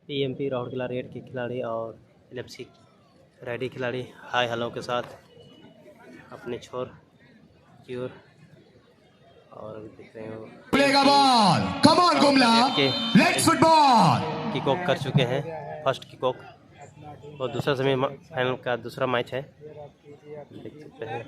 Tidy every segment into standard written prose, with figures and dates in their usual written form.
TMP Rourkela red के खिलाड़ी और एनएफसी रेडी खिलाड़ी हाई हेलो के साथ अपने छोर की ओर और देख रहे हो किक ऑफ कर चुके हैं। फर्स्ट किक ऑफ और दूसरा सेमीफाइनल का दूसरा मैच है, देख सकते हैं।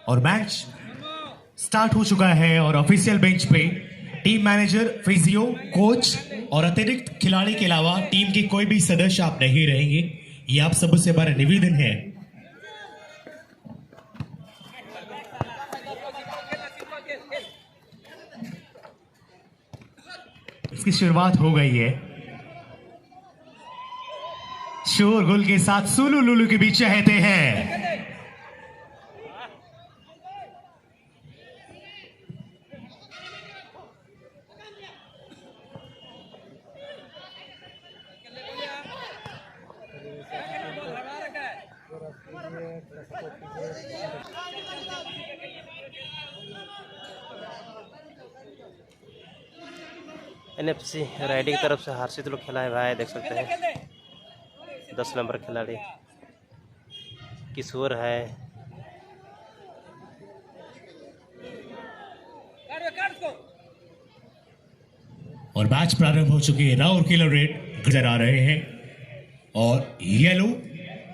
और मैच स्टार्ट हो चुका है और ऑफिशियल बेंच पे टीम मैनेजर, फिजियो, कोच और अतिरिक्त खिलाड़ी के अलावा टीम के कोई भी सदस्य आप नहीं रहेंगे। ये आप सबसे हमारा निवेदन है। इसकी शुरुआत हो गई है। शोरगुल के साथ सुलू लुलू के बीच चहते हैं। एनएफसी राइडी की तरफ से हर्षित लोग खिलाए भाई, देख सकते हैं 10 नंबर खिलाड़ी किशोर है। और मैच प्रारंभ हो चुकी है। राउरकेला रेड नजर आ रहे हैं और येलो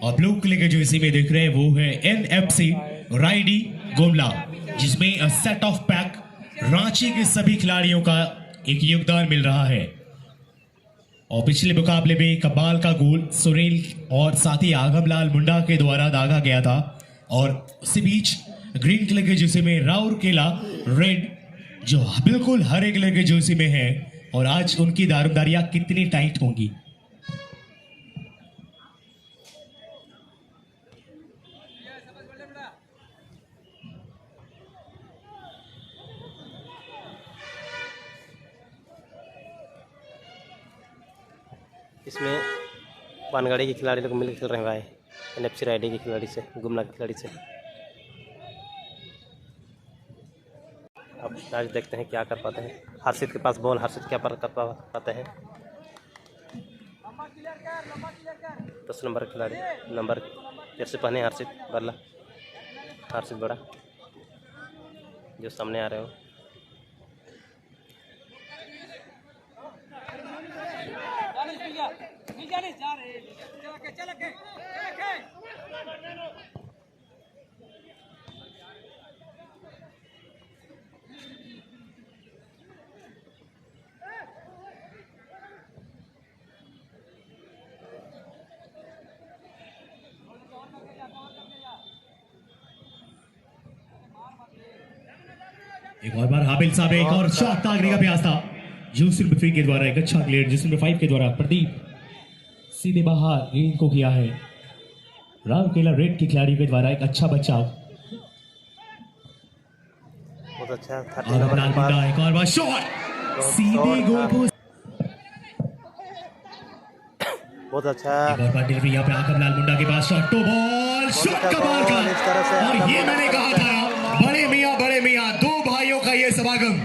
और ब्लू कलर के जो इसी में देख रहे हैं वो है एनएफसी राइडी गुमला, जिसमें सेट ऑफ पैक रांची के सभी खिलाड़ियों का एक योगदान मिल रहा है। और पिछले मुकाबले में कमाल का गोल सुनील और साथी आगमलाल मुंडा के द्वारा दागा गया था। और उसी बीच ग्रीन कलर के जर्सी में राउरकेला रेड जो बिल्कुल हरे कलर के जर्सी में है। और आज उनकी दारोमदारियां कितनी टाइट होंगी। इसमें पानगाड़ी के खिलाड़ी लोग मिलकर खेल रहे हैं भाई, एनएफसी राइडी के खिलाड़ी से, गुमला के खिलाड़ी से। अब आज देखते हैं क्या कर पाते हैं। हर्षित के पास बॉल, हर्षित क्या कर पाते हैं। 10 नंबर खिलाड़ी, नंबर जैसे पहने हर्षित बल्ला, हर्षित बड़ा जो सामने आ रहे हो। एक और बार हाबिल साहब एक और शॉट दागने का प्रयास था। यूसुफ बफरी के द्वारा एक अच्छा क्लियर, जिसमें 5 के द्वारा प्रदीप सीधे बाहर गेंद को किया है। राउरकेला रेड के खिलाड़ी के द्वारा एक अच्छा बचाव। बहुत अच्छा एक और बार शॉट सीधे गोल पोस्ट। बहुत अच्छा एक और बार डिलीवरी यहाँ पे आगमलाल मुंडा के पास शॉट, तो बॉल शॉट कमाल का। और ये मैंने कहा था, बड़े मियां दो भाइयों का ये समागम।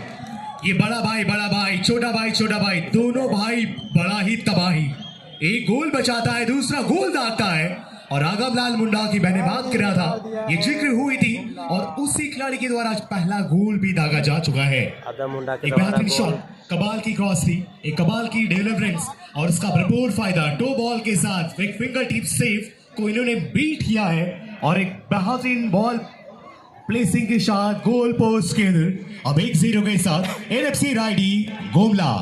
ये बड़ा भाई, छोटा भाई, दोनों भाई बड़ा ही तबाही। एक गोल बचाता है, दूसरा गोल दागता है। और आगमलाल मुंडा की मैंने बात कर रहा था, ये जिक्र हुई थी और उसी खिलाड़ी के द्वारा पहला गोल भी दागा जा चुका है। एक बेहतरीन शॉट, कमाल की क्रॉस थी, एक कमाल की डिलीवरेंस और इसका भरपूर फायदा टो बॉल के साथ एक फिंगर टिप सेव को इन्होंने बीट किया है। और एक बेहतरीन बॉल प्लेसिंग के साथ गोल पोस्ट के अंदर। अब 1-0 के साथ एनएफसी राइडी गुमला।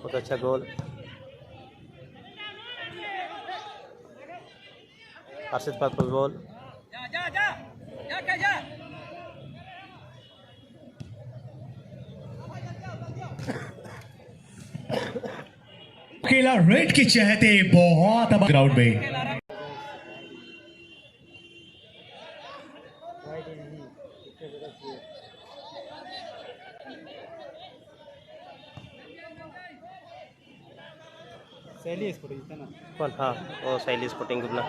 बहुत अच्छा गोल। अर्षद पास बॉल। अकेला रेड के चहते बहुत अब ग्राउंड में कौन? हाँ, वो शैली स्पोर्टिंग गुबला।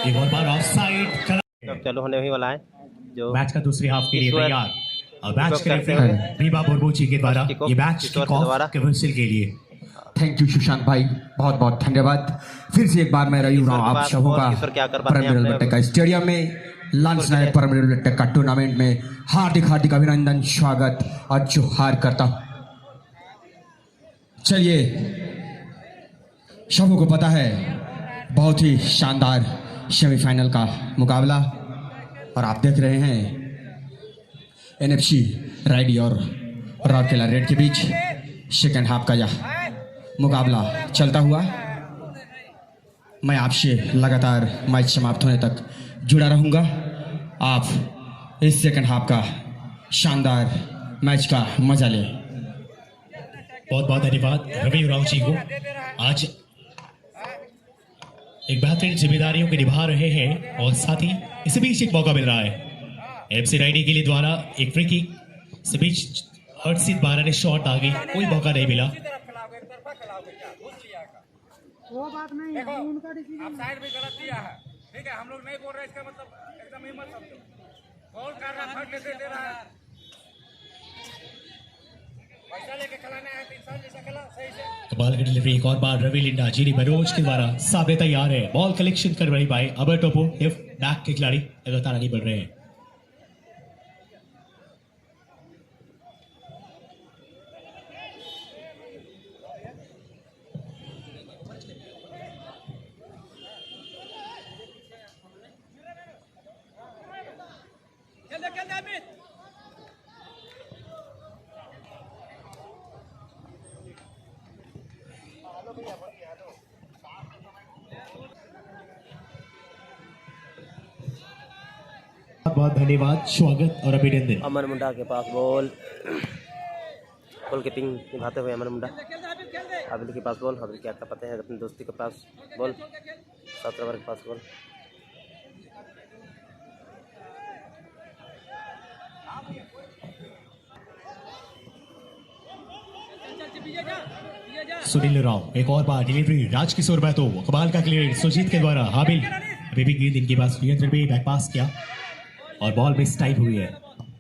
एक और बार ऑफसाइड अब चालू होने ही वाला है जो मैच का दूसरी हाफ के लिए ईश्वर तैयार और मैच किक के ऑफ रेफरी करते हुए। रीबा बोरबोची के द्वारा किक ऑफ, ये मैच ईश्वर किक के ऑफ द्वारा। कमर्शियल के लिए। थैंक यू सुशांत भाई, बहुत बहुत धन्यवाद। फिर से एक बार मैं रही हूँ आप सबों का ईश्वर क्या कर पाते हैं परम अपने- का स्टेडियम में लंच नाइट परम टेक का टूर्नामेंट में हार्दिक हार्दिक अभिनंदन, स्वागत और जोहार करता हूँ। चलिए, सबों को पता है बहुत ही शानदार सेमीफाइनल का मुकाबला और आप देख रहे हैं एनएफसी राइडी और राउरकेला रेड के बीच सेकेंड हाफ का यह मुकाबला चलता हुआ। मैं आपसे लगातार मैच समाप्त होने तक जुड़ा रहूंगा। आप इस सेकेंड हाफ का शानदार मैच का मजा लें। बहुत बहुत धन्यवाद रवि राव जी को। आज एक बेहतरीन जिम्मेदारियों के निभा रहे हैं और साथ ही इसी बीच एक मौका मिल रहा है एफसी राइडी के लिए द्वारा एक फ्री किक। इस बीच हर्षित बारा ने शॉट आगे, कोई मौका नहीं मिला। वो बात नहीं है, उनका डिसीजन आप साइड भी गलत दिया है, ठीक है। हम लोग नहीं बोल रहे, इसका मतलब एकदम ही मत समझो। कॉल कर रहा, फट लेते दे रहा है। पैसा लेके खिलाना है तो इंसान जैसा खिलाओ सही से। बॉल की डिलीवरी एक और बार रवि लिंडा जीरी मनोज के द्वारा सामने तैयार है। बॉल कलेक्शन कर रही पाए अबर टोपो लेफ्ट बैक के खिलाड़ी लगातार आगे बढ़ रहे हैं। खेल दे अमित। बहुत धन्यवाद, स्वागत और अभिनंदन। अमन मुंडा के पास बॉल। गोल कीपिंग निभाते हुए अमन मुंडा। हाबिल के पास बॉल। हाबिल क्या कर पाते हैं अपनी दोस्ती के पास बॉल। सत्रवर के पास बॉल। सुनील राव एक और बार डिलीवरी राजकिशोर महतो, कमाल का क्लियर सुजीत के द्वारा। हाबिल अभी भी गेंद इनके पास नियंत्रण में बैक पास किया और बॉल मिस टाइप हुई है।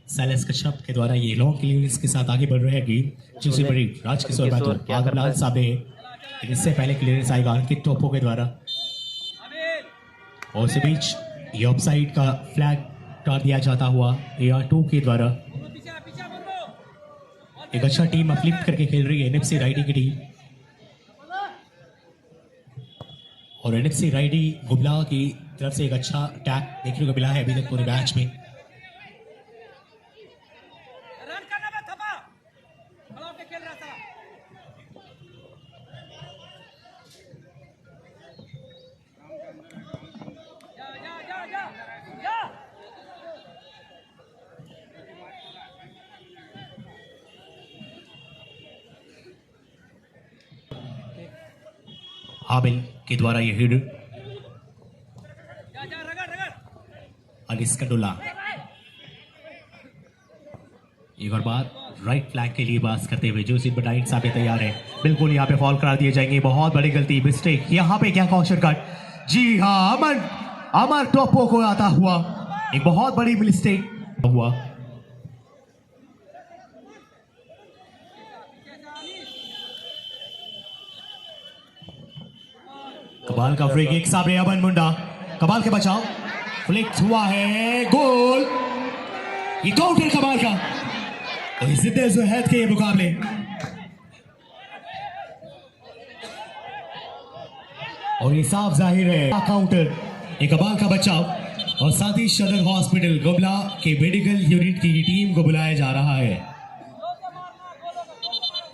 सैलेस कश्यप के द्वारा ये लॉन्ग क्लियरेंस के साथ आगे बढ़ रहे हैं गेंद। दूसरी बड़ी राजकिशोर महतो आगमलाल सामने है, लेकिन इससे पहले क्लियरेंस आएगा अंकित टोपो के द्वारा। और इसी बीच ये ऑफसाइड का फ्लैग काट दिया जाता हुआ AR2 के द्वारा। एक अच्छा टीम अपलिफ्ट करके खेल रही है एनएफसी राइडी की टीम और एनएफसी राइडी गुबला की तरफ से एक अच्छा टैक देखने को मिला है अभी तक पूरे मैच में। रन करना में थपा खिलाओ के खेल रहा था। जा हाबिल के द्वारा ये हिट रगड़ अनिस कंडोला। एक और बार राइट फ्लैंक के लिए पास करते हुए जोसिफ बटाइन सामने तैयार है। बिल्कुल यहाँ पे फॉल करार दिए जाएंगे। बहुत बड़ी गलती, मिस्टेक। यहाँ पे क्या कॉशन कट। जी हाँ, अमर टोपो को आता हुआ एक बहुत बड़ी मिस्टेक हुआ। कमाल का फ्री किक सामने अमन मुंडा, कमाल के बचाव, फ्लिक हुआ है, गोल। ये काउंटर कमाल का और जिद्दे जुहैद के ये मुकाबले। और ये साफ जाहिर है काउंटर, एक कमाल का बचाव और साथ ही सदर हॉस्पिटल गुमला के मेडिकल यूनिट की टीम को बुलाया जा रहा है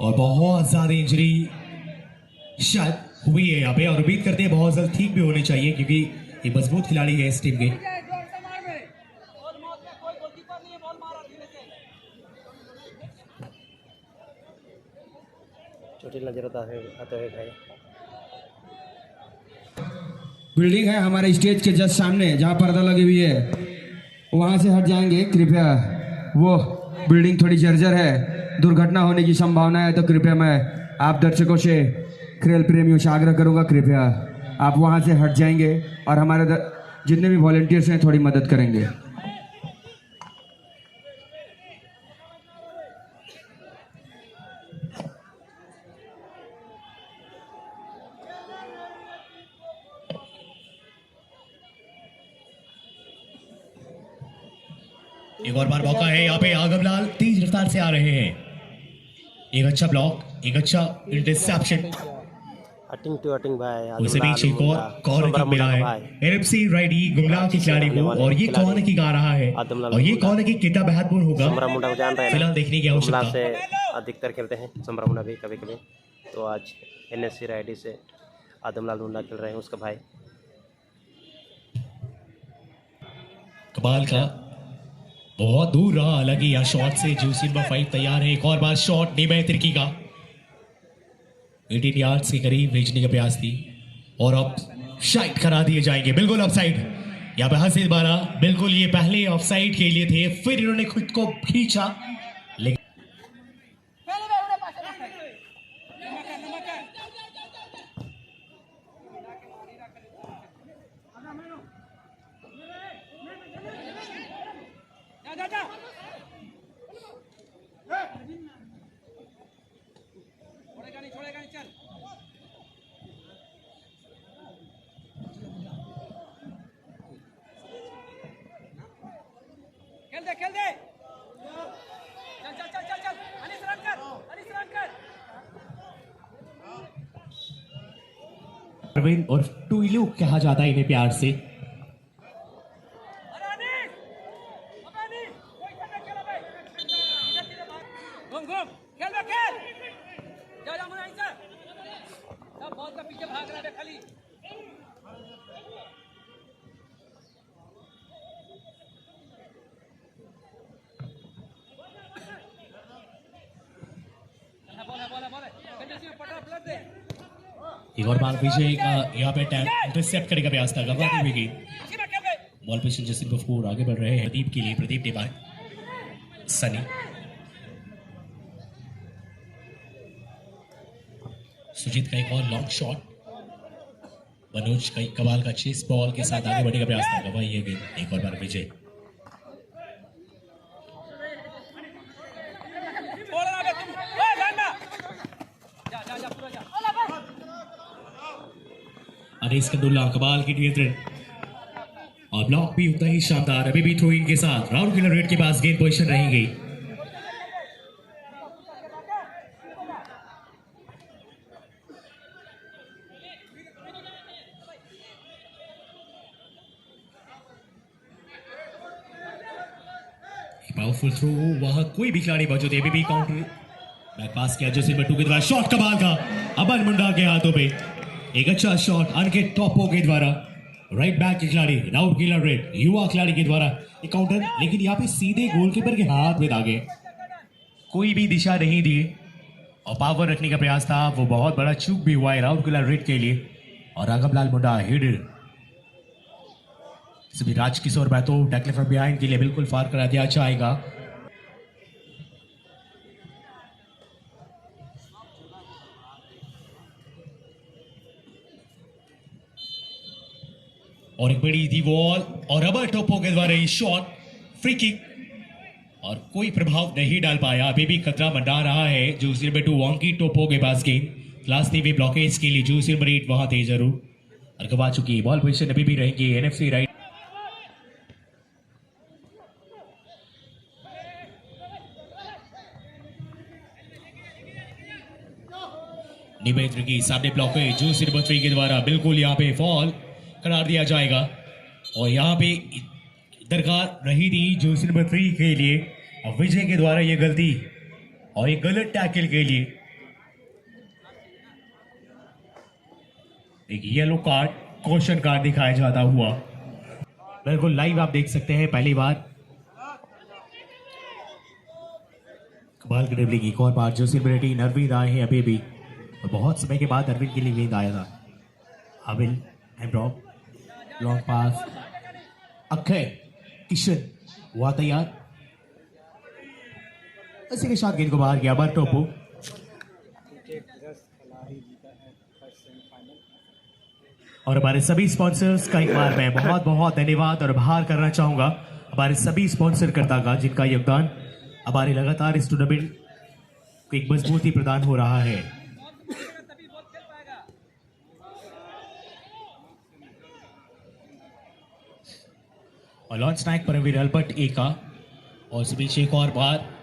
और बहुत ज्यादा इंजरी शायद हुई है यहाँ पे और उम्मीद करते हैं बहुत जल्द ठीक भी होने चाहिए क्योंकि ये मजबूत खिलाड़ी है इस टीम के। चोटिल नजर आते हुए भाई बिल्डिंग है हमारे स्टेज के जस्ट सामने जहाँ पर्दा लगी हुई है, वहाँ से हट जाएंगे कृपया। वो बिल्डिंग थोड़ी जर्जर है, दुर्घटना होने की संभावना है, तो कृपया मैं आप दर्शकों से, खेल प्रेमियों से आग्रह करूँगा कृपया आप वहाँ से हट जाएंगे और हमारे जितने भी वॉलंटियर्स हैं थोड़ी मदद करेंगे। एक और बार मौका है यहाँ पे। आगमलाल तेज रफ्तार से आ रहे हैं, एक अच्छा ब्लॉक, एक अच्छा इंटरसेप्शन, अटिंग टू अटिंग भाई। उसे बीच एक और कॉर्नर किक मिला है एनएफसी राइडी गुमराह के खिलाड़ी को और ये कॉर्नर किक आ रहा है और ये कॉर्नर किक कितना बेहतरीन होगा समरा मुंडा को जान रहे हैं, फिलहाल देखने की आवश्यकता से अधिकतर खेलते हैं समरा मुंडा भी कभी कभी, तो आज एनएफसी राइडी से आदमलाल मुंडा खेल रहे हैं उसका भाई। कमाल का बहुत दूर रहा, हालांकि यहाँ शॉट से जूसी नंबर 5 तैयार है। एक और बार शॉट निमे तिर्की का 18 यार्ड्स के करीब भेजने का प्रयास थी और अब शाइट करा दिए जाएंगे, बिल्कुल ऑफसाइड। यहाँ पे हसील बारा बिल्कुल ये पहले ऑफसाइड के लिए थे, फिर इन्होंने खुद को खींचा लेकिन छोड़ेगा नहीं, चल खेल दे चल चल चल चल चल अनिस रन कर, अनिस रन कर। अरविंद और टुइलू कहा जाता है इन्हें प्यार से। पीछे भाग रहा है खाली। एक और बार विजय का यहाँ पे इंटरसेप्ट करने का प्रयास था, गवा भी गई बॉल पोजीशन जैसे बफूर आगे बढ़ रहे हैं प्रदीप के लिए, प्रदीप ने बात सनी सुजीत का एक और लॉन्ग शॉट, मनोज का कमाल का चेस बॉल के साथ आगे बढ़ने का प्रयास था, गवा ये गेंद। एक और बार विजय अनीस कंडुल्ला कमाल की नियंत्रण और ब्लॉक भी उतना ही शानदार। अभी भी थ्रो इन के साथ राउंड किलर रेड के पास गेंद पोजीशन रहेंगी। पावरफुल थ्रो, वहां कोई भी खिलाड़ी मौजूद है, अभी भी काउंटर बैक पास किया जैसे बट्टू के द्वारा, शॉट कमाल का अमन मुंडा के हाथों पे, एक अच्छा शॉट अनकेट टॉपो के द्वारा, राइट बैक के खिलाड़ी राउंड किलर रेड युवा खिलाड़ी के द्वारा एक काउंटर, लेकिन यहाँ पे सीधे गोलकीपर के हाथ में दागे, कोई भी दिशा नहीं दी और पावर रखने का प्रयास था, वो बहुत बड़ा चूक भी हुआ है राउंड किलर रेड के लिए। और राघवलाल मुंडा हिट सभी राजकिशोर बैतो टैकल फ्रॉम बिहाइंड के लिए बिल्कुल फार करा दिया जाएगा। और एक बड़ी थी बॉल और रबर टोपो के द्वारा ये शॉट फ्री किक और कोई प्रभाव नहीं डाल पाया, अभी भी खतरा मंडरा रहा है जूसी नंबर 2 वांकी टोपो के पास गेंद, क्लास टीवी ब्लॉकेज के लिए जूसी नंबर 8 वहां थे जरूर और गवा चुकी बॉल पोजीशन अभी भी रहेगी एनएफसी राइट। निवेद्र की सामने ब्लॉकेज जूसी नंबर 3 के द्वारा बिल्कुल यहाँ पे फॉल करार दिया जाएगा और यहाँ पे दरकार रही थी जूसी नंबर 3 के लिए और विजय के द्वारा ये गलती और एक गलत टैकल के लिए एक येलो कार्ड, कॉशन कार्ड दिखाया जाता हुआ। बिल्कुल लाइव आप देख सकते हैं पहली बार कमाल की ड्रिबलिंग। एक और बार जोसिन ब्रेटी, नरवीद आए हैं अभी भी, और बहुत समय के बाद अरविंद के लिए गेंद आया था। हाबिल एम्ब्रॉप, लॉन्ग पास, अक्षय किशन हुआ तैयार, इसी के साथ गेंद को बाहर किया बार टोपो। और हमारे सभी स्पॉन्सर्स का एक बार मैं बहुत बहुत धन्यवाद और आभार करना चाहूंगा हमारे सभी स्पॉन्सर कर्ता का, जिनका योगदान हमारे लगातार इस टूर्नामेंट को एक मजबूती प्रदान हो रहा है। और लॉन्च नायक परमवीर अल्बर्ट एका, और इस बीच एक और बार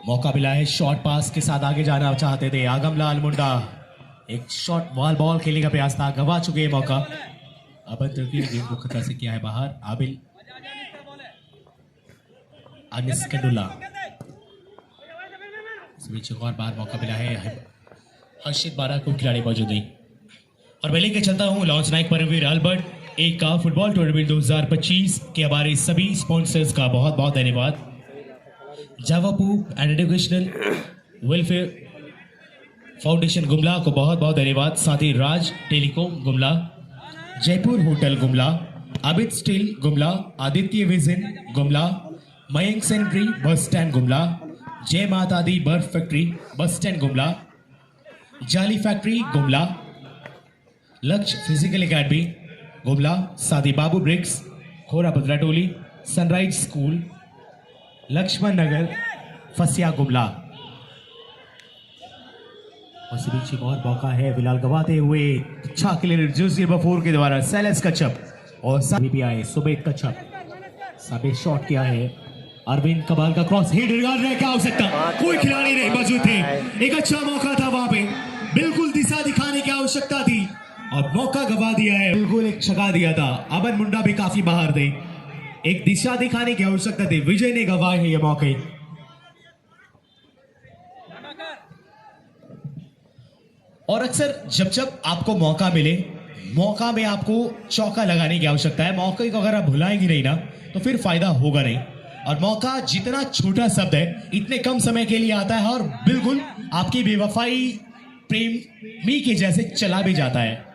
मौका मिला है। शॉर्ट पास के साथ आगे जाना चाहते थे आगमलाल मुंडा, एक शॉर्ट बॉल खेलने का प्रयास था, गवा चुके हैं मौका। अब गेंद को खतरा से किया है बाहर आबिल अनिस कंडुल्ला। इस बीच एक और बार मौका मिला है हर्षित बारा को, खिलाड़ी मौजूद नहीं। और मैं लेके चलता हूं लॉन्च नायक परमवीर अल्बर्ट एक का फुटबॉल टूर्नामेंट 2025 के हमारे सभी स्पॉन्सर्स का बहुत बहुत धन्यवाद। जावापू and educational welfare foundation Gumla को बहुत बहुत धन्यवाद। साथ ही Raj telecom Gumla, Jaipur hotel Gumla, Abid steel Gumla, Aditya vision Gumla, Mayank century bus stand Gumla, जय माता दी बर्फ फैक्ट्री बस स्टैंड गुमला, जाली फैक्ट्री गुमला, लक्ष्य फिजिकल एकेडमी गुमला, सादी बाबू ब्रिक्स, खोरा पदरा टोली, सनराइज स्कूल, लक्ष्मण नगर फसिया गुमला। और इसी बीच एक और मौका है फिलहाल गवाते हुए, अच्छा क्लियर जोसी बफोर के द्वारा सैलेस कच्छप, और साबी भी आए सुबेद कच्छप, साबे शॉट किया है अरविंद कबाल का क्रॉस हिट रहे, क्या हो सकता, कोई खिलाड़ी नहीं मौजूद थे। एक अच्छा मौका था वहां पे, बिल्कुल दिशा दिखाने की आवश्यकता थी और मौका गवा दिया है, बिल्कुल एक छका दिया था। अमन मुंडा भी काफी बाहर थे, एक दिशा दिखाने की आवश्यकता थी, विजय ने गवाए हैं ये मौके। और अक्सर जब जब आपको मौका मिले, मौका में आपको चौका लगाने की आवश्यकता है। मौके को अगर आप भुलाएंगे नहीं ना तो फिर फायदा होगा नहीं। और मौका जितना छोटा शब्द है इतने कम समय के लिए आता है और बिल्कुल आपकी बेवफाई प्रेमी के जैसे चला भी जाता है।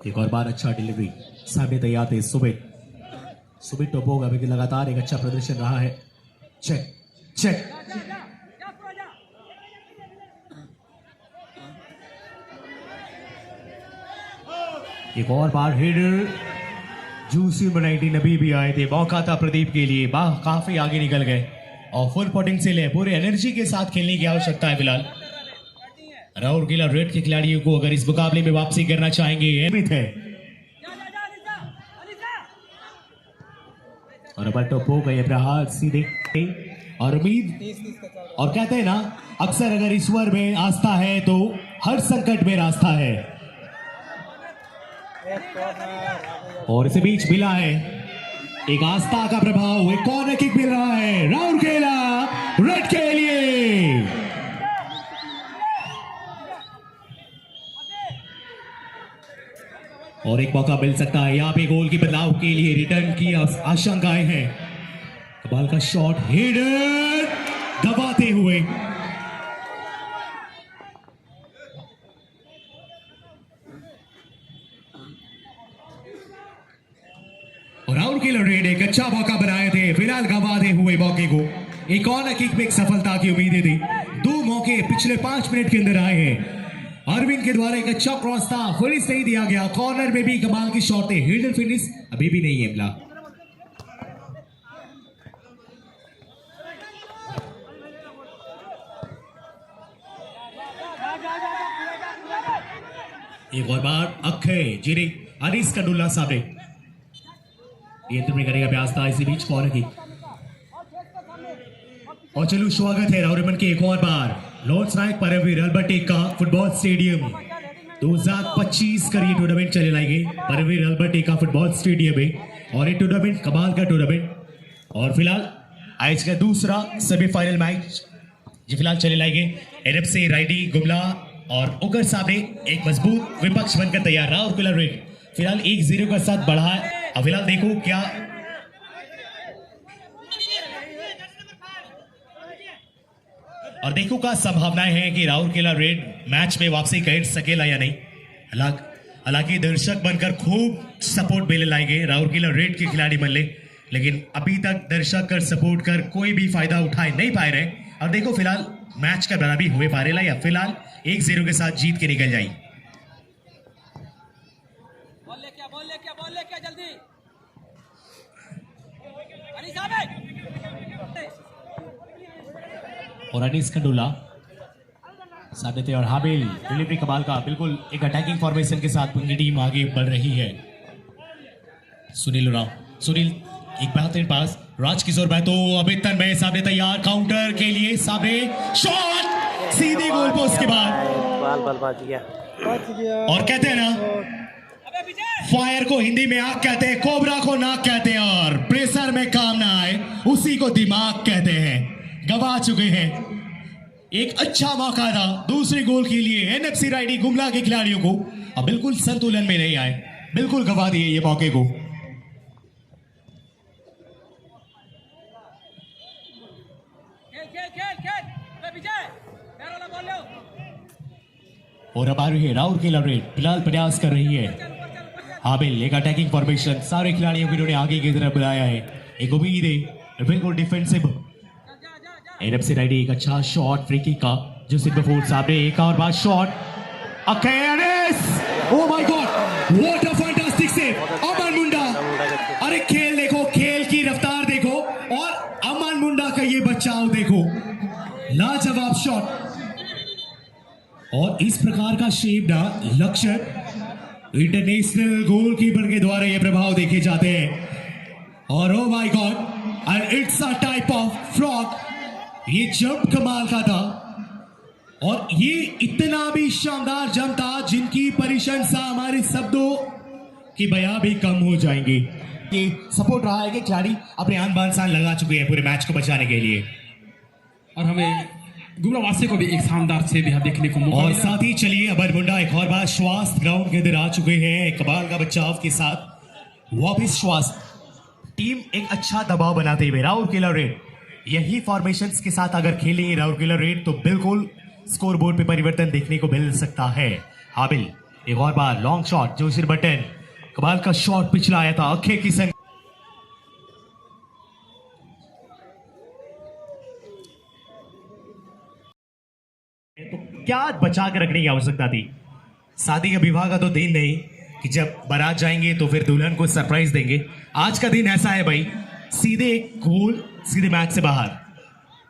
एक और बार अच्छा डिलीवरी, सामने तैयार थे सुबित टोपोग, अभी लगातार एक अच्छा प्रदर्शन रहा है। चेक चेक, एक और बार हेडर, जूसी बनाइटी नबी भी आए थे, मौका था प्रदीप के लिए, काफी आगे निकल गए और फुल पोटेंशियल है, पूरे एनर्जी के साथ खेलने की आवश्यकता है फिलहाल। राउरकेला रेड के खिलाड़ियों को अगर इस मुकाबले में वापसी करना चाहेंगे अहमियत है। और अब टोपो गए प्रहार सीधे और उम्मीद, और कहते हैं ना अक्सर अगर ईश्वर में आस्था है तो हर संकट में रास्ता है। और इसी बीच मिला है एक आस्था का प्रभाव, एक कॉर्नर किक मिल रहा है राउरकेला रेड के लिए। और एक मौका मिल सकता है यहाँ पे गोल की बदलाव के लिए, रिटर्न की आशंकाएं हैं। कमाल का शॉट, हेडर दबाते हुए, और राउरकेला रेड एक अच्छा मौका बनाए थे, फिलहाल गंवाते हुए मौके को। एक कॉर्नर किक में एक सफलता की उम्मीदें थी, 2 मौके पिछले 5 मिनट के अंदर आए हैं। अरविंद के द्वारा एक अच्छा क्रॉस था, फिनिश नहीं दिया गया, कॉर्नर में भी कमाल की शॉट थे, हेडर फिनिश अभी भी नहीं है मिला। एक और बार अक्षय जिरे अनिस कंडुल्ला सामने, नियंत्रण करेगा प्रयास था, इसी बीच कॉर्नर की। और चलो स्वागत है राउरमन के एक और बार लॉर्ड्स नायक परमवीर अल्बर्ट का फुटबॉल स्टेडियम 2025 का ये टूर्नामेंट चले लाएंगे परमवीर अल्बर्ट का फुटबॉल स्टेडियम में। और ये टूर्नामेंट कमाल का टूर्नामेंट। और फिलहाल आज का दूसरा सेमीफाइनल मैच जो फिलहाल चले लाएंगे एनएफसी राइडी गुमला और उगर सामने एक मजबूत विपक्ष बनकर तैयार रहा और किलर रेड फिलहाल 1-0 का साथ बढ़ा है। अब फिलहाल देखो क्या और देखो क्या संभावनाएं हैं कि राउरकेला रेड मैच में वापसी कर सकेला या नहीं। हालांकि दर्शक बनकर खूब सपोर्ट मिले लाएंगे राउरकेला रेड के खिलाड़ी बन ले, लेकिन अभी तक दर्शक कर सपोर्ट कर कोई भी फायदा उठाए नहीं पाए रहे। और देखो फिलहाल मैच का बराबरी हुए पारेला या फिलहाल 1-0 के साथ जीत के निकल जाए। बोल ले क्या जल्दी और अनीस खंडूला सामने थे और हाबिल डिलीवरी कमाल का बिल्कुल एक अटैकिंग फॉर्मेशन के साथ उनकी टीम आगे बढ़ रही है। सुनील उराव सुनील एक बेहतरीन पास राजकिशोर महतो अभी तन्मय सामने तैयार काउंटर के लिए सामने शॉट सीधे गोल पोस्ट के बाद बाल बच गया। और कहते हैं ना फायर को हिंदी में आग कहते हैं, कोबरा को नाक कहते हैं और प्रेशर में काम ना आए उसी को दिमाग कहते हैं। गवा चुके हैं एक अच्छा मौका था दूसरे गोल के लिए एनएफसी राइडी गुमला के खिलाड़ियों को, अब बिल्कुल संतुलन में नहीं आए, बिल्कुल गवा दिए ये मौके को। और अब आ रही है राउरकेला रेड फिलहाल प्रयास कर रही है हाबिल एक अटैकिंग फॉर्मेशन सारे खिलाड़ियों को इन्होंने आगे की तरफ बुलाया है। एक उम्मीद है बिल्कुल डिफेंसिव एनएफसी राइडी एक अच्छा शॉट फ्री किक का जो सिद्ध फोर्ड सामने एक और बार शॉट अकेनेस oh my God what a fantastic save Aman Munda. अरे खेल देखो खेल की रफ्तार देखो और अमन मुंडा का ये बचाव देखो लाजवाब शॉट। और इस प्रकार का शेप ना लक्ष्य इंटरनेशनल गोलकीपर के द्वारा ये प्रभाव देखे जाते हैं। और oh my God and it's a type of frog ये जंप कमाल का था और ये इतना भी शानदार जंप था जिनकी प्रशंसा हमारे शब्दों की बयां भी कम हो जाएंगे। ये सपोर्ट रहा है कि खिलाड़ी अपने आन बान शान लगा चुके हैं पूरे मैच को बचाने के लिए और हमें गुमला वासियों को भी एक शानदार से भी देखने को मौका और मिला। साथ ही चलिए अमर मुंडा एक और बार श्वास ग्राउंड के अंदर आ चुके हैं कमाल का बचाव के साथ वापिस श्वास। टीम एक अच्छा दबाव बनाते हुए राउरकेला रेड यही फॉर्मेशंस के साथ अगर खेलेंगे राउरकेला रेड तो बिल्कुल स्कोर बोर्ड पे परिवर्तन देखने को मिल सकता है। हाबिल एक और बार लॉन्ग शॉट जोशिर बटन कमाल का शॉट पिछला आया था अखे की संग तो क्या बचा के रखने की आवश्यकता थी। शादी का विवाह का तो दिन नहीं कि जब बारात जाएंगे तो फिर दुल्हन को सरप्राइज देंगे। आज का दिन ऐसा है भाई सीधे गोल सीधे मैच से बाहर।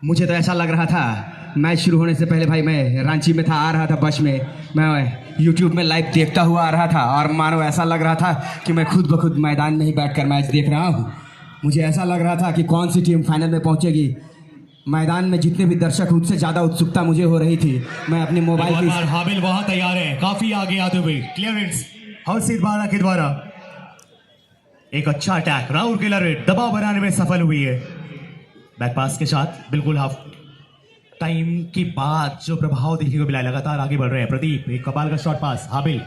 मुझे तो ऐसा लग रहा था मैच शुरू होने से पहले भाई मैं रांची में था आ रहा था बस में मैं यूट्यूब में लाइव देखता हुआ आ रहा था और मानो ऐसा लग रहा था कि मैं खुद ब खुद मैदान में ही बैठकर मैच देख रहा हूँ। मुझे ऐसा लग रहा था कि कौन सी टीम फाइनल में पहुँचेगी। मैदान में जितने भी दर्शक उससे ज़्यादा उत्सुकता मुझे हो रही थी। मैं अपने मोबाइल की हाबिल वहां तैयार है काफी आगे आते हुए क्लियरेंस हर्षित बारा के द्वारा एक अच्छा अटैक राउरकेला रेड दबाव बनाने में सफल हुई है। बैक पास के साथ बिल्कुल हाफ टाइम के बाद जो प्रभाव देखने को मिला लगातार आगे बढ़ रहे हैं। प्रदीप एक कमाल का शॉट पास हाबिल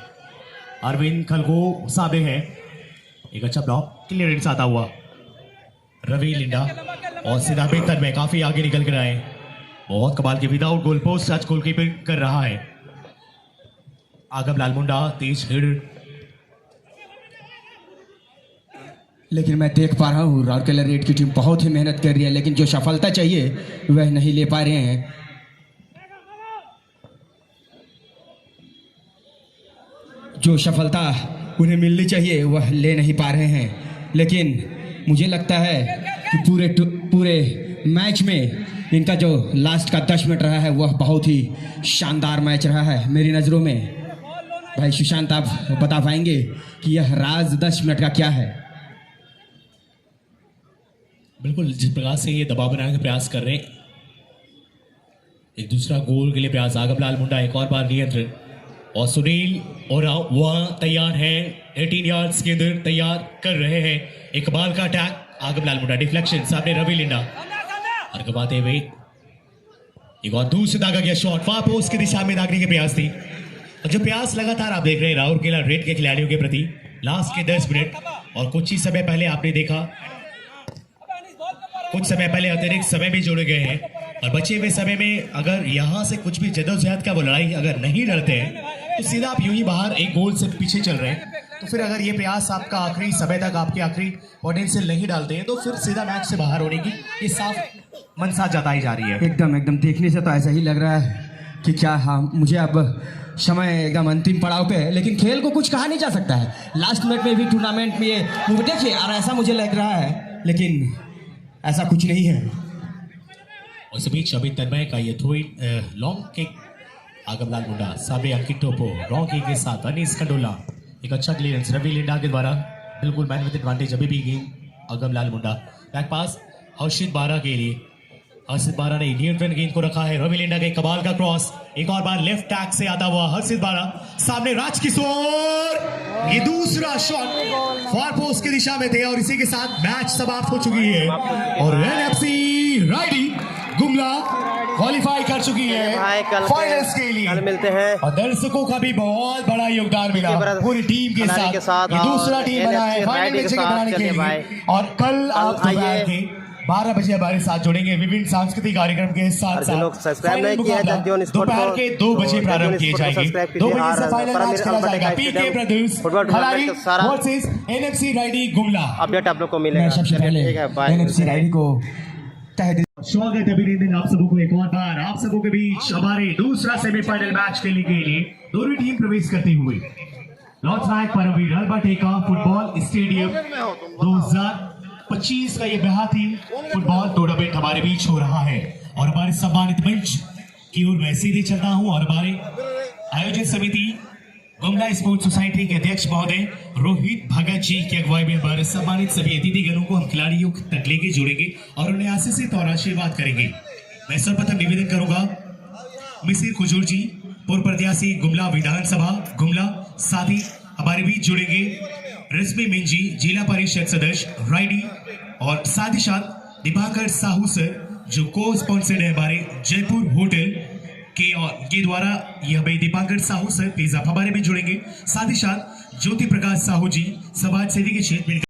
अरविंद खलगो सामने है एक अच्छा ब्लॉक क्लियरेंस आता हुआ रवि लिंडा और सीधा बेहतर में काफी आगे निकल कर आए। बहुत कमाल के without goal post touch goalkeeper कर रहा है आगम लाल मुंडा तेज हिट। लेकिन मैं देख पा रहा हूँ राउरकेला रेड की टीम बहुत ही मेहनत कर रही है लेकिन जो सफलता चाहिए वह नहीं ले पा रहे हैं। जो सफलता उन्हें मिलनी चाहिए वह ले नहीं पा रहे हैं। लेकिन मुझे लगता है कि पूरे मैच में इनका जो लास्ट का 10 मिनट रहा है वह बहुत ही शानदार मैच रहा है मेरी नज़रों में। भाई सुशांत आप बता पाएंगे कि यह राज 10 मिनट का क्या है। बिल्कुल जिस प्रकार से ये दबाव बनाने का प्रयास कर रहे हैं एक दूसरा गोल के लिए प्रयास, आगमलाल मुंडा एक और बार नियंत्रण, और सुनील और वहां तैयार है 18 यार्ड्स के अंदर तैयार कर रहे हैं एक कमाल का अटैक। आगमलाल मुंडा डिफ्लेक्शन, सामने रवि लिंडा और गवाते हुए एक और दूर से दागा गया शॉट, फार पोस्ट की दिशा में दागने के प्रयास थी। और जो प्रयास लगातार आप देख रहे हैं राउरकेला रेड के खिलाड़ियों के प्रति लास्ट के 10 मिनट, और कुछ ही समय पहले आपने देखा कुछ समय पहले अतिरिक्त समय भी जोड़े गए हैं, और बचे हुए समय में अगर यहां से कुछ भी जद्दोजहद का वो लड़ाई अगर नहीं लड़ते हैं तो सीधा आप यूं ही बाहर एक गोल से पीछे चल रहे हैं। तो फिर अगर ये प्रयास आपका आखिरी समय तक आपके आखिरी पोटेंशियल नहीं डालते हैं तो फिर सीधा मैच से बाहर होने की ये साफ मनसा जताई जा रही है। एकदम एकदम देखने से तो ऐसा ही लग रहा है कि क्या हाँ मुझे अब समय एकदम अंतिम पड़ाव पे है, लेकिन खेल को कुछ कहा नहीं जा सकता है। लास्ट मिनट में भी टूर्नामेंट में ये देखिए और ऐसा मुझे लग रहा है, लेकिन ऐसा कुछ नहीं है। उस बीच अभी तन्मय का ये थ्रो लॉन्ग किक, आगमलाल मुंडा सामने अंकित टोपो रॉन्ग किक के साथ अनीस खंडोला, एक अच्छा क्लियरेंस रवि लिंडा के द्वारा, बिल्कुल मैन विद एडवांटेज अभी भी गेंद आगमलाल मुंडा, बैक पास हर्षित बारा के लिए, हर्षित बारा ने नियंत्रण गेंद को रखा है, रवि लिंडा के कमाल का क्रॉस, एक और बार लेफ्ट टैग से आता हुआ हर्षित बारा, सामने राजकिशोर, ये दूसरा शॉट फार पोस्ट की दिशा में थे और इसी के साथ मैच समाप्त हो चुकी है और एनएफसी राइडी गुमला क्वालिफाई कर चुकी है फाइनल्स के लिए। कल मिलते हैं और दर्शकों का भी बहुत बड़ा योगदान मिला पूरी टीम के साथ। ये दूसरा टीम बना है फाइनल मैच के बनाने के लिए, और कल आप दोपहर के 12 बजे हमारे साथ जुड़ेंगे विभिन्न सांस्कृतिक कार्यक्रम के साथ सब्सक्राइब नहीं किया है दोपहर के 2 बजे प्रारंभ किए जाएंगे। 2 बजे से फाइनल मैच खेला जाएगा पीके ब्रदर्स खिलाड़ी वर्सेस एनएफसी राइडी गुमला। अपडेट आप लोग को मिलेगा। सबसे पहले एनएफसी राइडी को तहे दिल स्वागत है अभिनंदन आप सबों को एक और बार आप सबों के बीच हमारे दूसरा सेमीफाइनल मैच खेलने के लिए दोनों टीम प्रवेश करते हुए लॉर्ड्स नायक परमवीर हलबाटेका फुटबॉल स्टेडियम 2025 का ये बेहतरीन फुटबॉल टूर्नामेंट हमारे बीच हो रहा है। और हमारे सम्मानित मंच की ओर मैं सीधे चलता हूं और हमारे आयोजन समिति गुमला स्पोर्ट्स सोसाइटी के अध्यक्ष महोदय रोहित भगत जी की अगुवाई में हमारे सम्मानित सभी अतिथिगणों को हम खिलाड़ियों तक लेके जोड़ेंगे और उन्हें आशीषित और आशीर्वाद करेंगे। मैं सर्वप्रथम निवेदन करूंगा मिसिर खुजूर जी पूर्व प्रत्याशी गुमला विधानसभा गुमला, साथ ही हमारे बीच जुड़ेंगे रश्मि मिंजी जिला परिषद सदस्य राइडी, और साथ ही साथ दिवाकर साहू सर जो को स्पॉन्सर्ड है हमारे जयपुर होटल के द्वारा, ये हमें दीपांकर साहू सर प्लीज आप हमारे भी जुड़ेंगे। साथ ही साथ ज्योति प्रकाश साहू जी समाज सेवी के क्षेत्र में